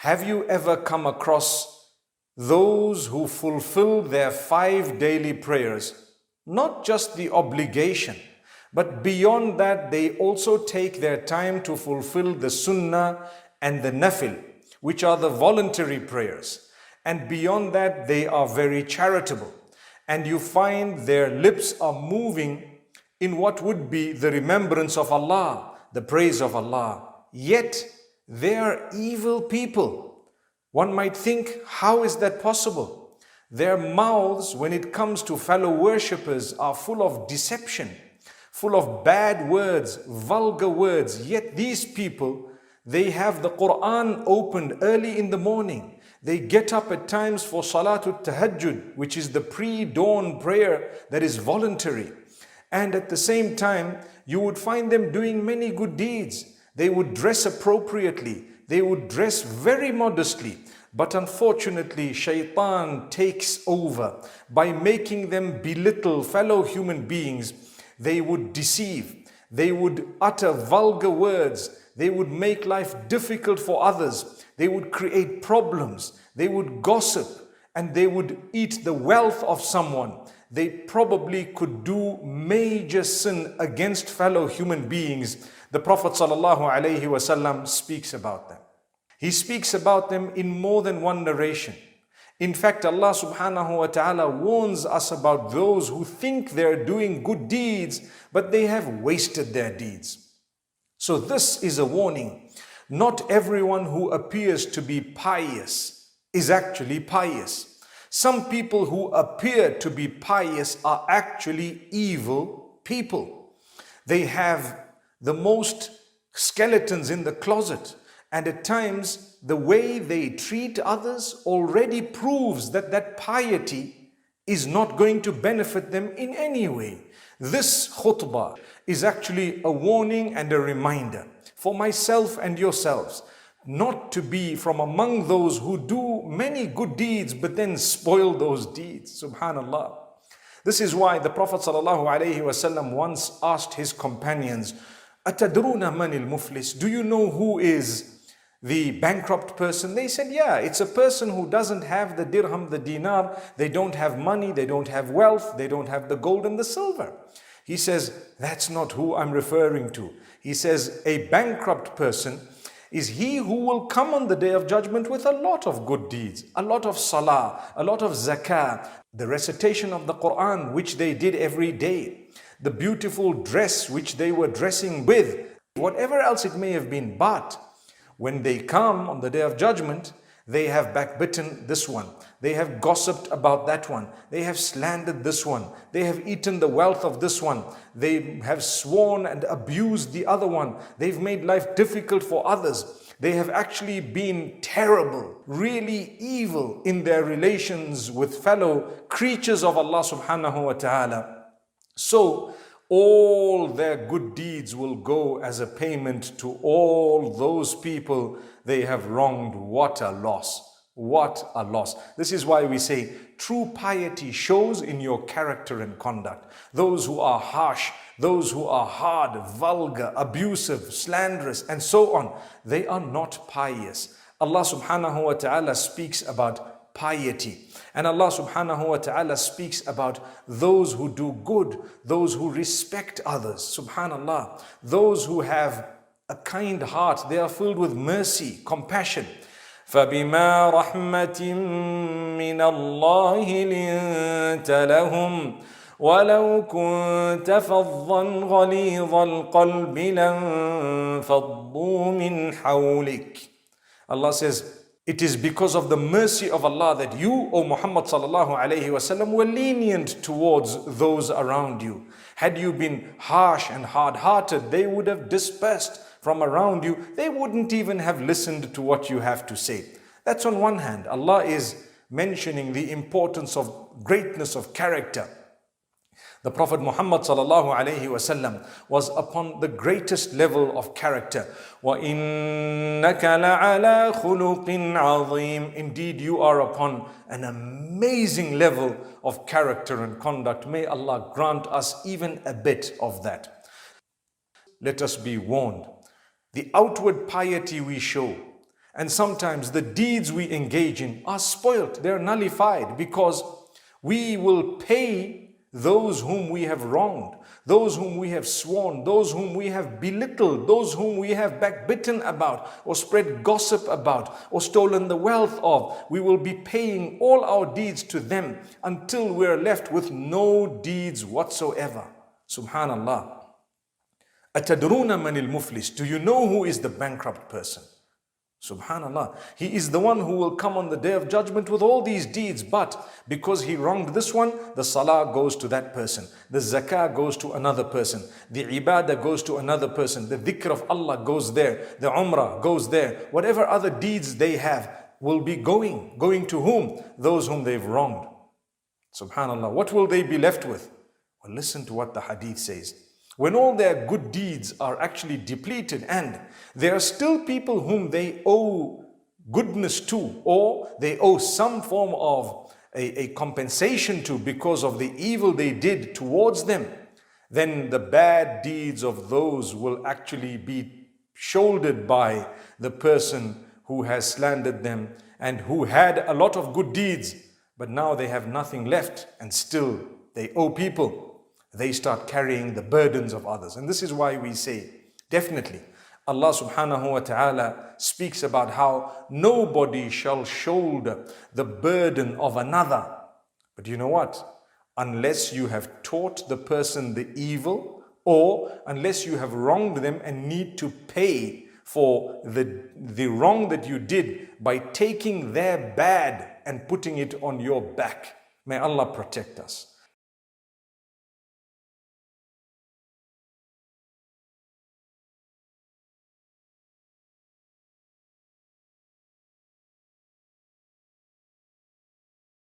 Have you ever come across those who fulfill their 5 daily prayers? Not just the obligation, but beyond that, they also take their time to fulfill the sunnah and the nafil, which are the voluntary prayers. And beyond that, they are very charitable. And you find their lips are moving in what would be the remembrance of Allah, the praise of Allah. Yet, they are evil people. One might think, how is that possible? Their mouths, when it comes to fellow worshippers, are full of deception, full of bad words, vulgar words. Yet these people, they have the Quran opened early in the morning. They get up at times for Salatul Tahajjud, which is the pre-dawn prayer that is voluntary. And at the same time, you would find them doing many good deeds. They would dress appropriately. They would dress very modestly. But unfortunately, shaitan takes over by making them belittle fellow human beings. They would deceive. They would utter vulgar words. They would make life difficult for others. They would create problems. They would gossip, and they would eat the wealth of someone. They probably could do major sin against fellow human beings. The Prophet ﷺ speaks about them. He speaks about them in more than one narration. In fact, Allah subhanahu wa ta'ala warns us about those who think they're doing good deeds, but they have wasted their deeds. So this is a warning. Not everyone who appears to be pious is actually pious. Some people who appear to be pious are actually evil people. They have the most skeletons in the closet. And at times, the way they treat others already proves that that piety is not going to benefit them in any way. This khutbah is actually a warning and a reminder for myself and yourselves not to be from among those who do many good deeds but then spoil those deeds. Subhanallah. This is why the Prophet ﷺ once asked his companions, "Atadruna manil muflis?" Do you know who is the bankrupt person? They said, yeah, it's a person who doesn't have the dirham, the dinar. They don't have money, they don't have wealth, they don't have the gold and the silver. He says, that's not who I'm referring to. He says, a bankrupt person is he who will come on the day of judgment with a lot of good deeds, a lot of salah, a lot of zakah, the recitation of the Quran, which they did every day, the beautiful dress which they were dressing with, whatever else it may have been. But when they come on the day of judgment, they have backbitten this one. They have gossiped about that one. They have slandered this one. They have eaten the wealth of this one. They have sworn and abused the other one. They've made life difficult for others. They have actually been terrible, really evil in their relations with fellow creatures of Allah subhanahu wa ta'ala. So, all their good deeds will go as a payment to all those people they have wronged. What a loss. What a loss. This is why we say true piety shows in your character and conduct. Those who are harsh, those who are hard, vulgar, abusive, slanderous, and so on, they are not pious. Allah subhanahu wa ta'ala speaks about piety. And Allah subhanahu wa ta'ala speaks about those who do good, those who respect others, subhanallah, those who have a kind heart, they are filled with mercy, compassion. فَبِمَا رَحْمَةٍ مِّنَ اللَّهِ لِنْتَ لَهُمْ وَلَوْ كُنْتَ فَظًّا غَلِيظَ الْقَلْبِ لَانْفَضُّوا مِنْ حَوْلِكَ. Allah says, it is because of the mercy of Allah that you, O Muhammad sallallahu alayhi wasallam, were lenient towards those around you. Had you been harsh and hard-hearted, they would have dispersed from around you. They wouldn't even have listened to what you have to say. That's on one hand. Allah is mentioning the importance of greatness of character. The Prophet Muhammad sallallahu alayhi wasallam was upon the greatest level of character. وَإِنَّكَ لَعَلَى خُلُقٍ عَظِيمٍ. Indeed, you are upon an amazing level of character and conduct. May Allah grant us even a bit of that. Let us be warned. The outward piety we show And sometimes the deeds we engage in are spoilt, they're nullified, because we will pay those whom we have wronged, those whom we have sworn, those whom we have belittled, those whom we have backbitten about, or spread gossip about, or stolen the wealth of. We will be paying all our deeds to them until we're left with no deeds whatsoever. Subhanallah. Atadruna manil muflis. Do you know who is the bankrupt person? Subhanallah. He is the one who will come on the day of judgment with all these deeds, but because he wronged this one, the salah goes to that person, the zakah goes to another person, the ibadah goes to another person, the dhikr of Allah goes there, the umrah goes there. Whatever other deeds they have will be going to whom? Those whom they've wronged. Subhanallah. What will they be left with? Well, listen to what the hadith says. When all their good deeds are actually depleted and there are still people whom they owe goodness to, or they owe some form of a compensation to because of the evil they did towards them, then the bad deeds of those will actually be shouldered by the person who has slandered them and who had a lot of good deeds, but now they have nothing left and still they owe people. They start carrying the burdens of others. And this is why we say, definitely, Allah subhanahu wa ta'ala speaks about how nobody shall shoulder the burden of another. But you know what? Unless you have taught the person the evil, or unless you have wronged them and need to pay for the wrong that you did by taking their bad and putting it on your back. May Allah protect us.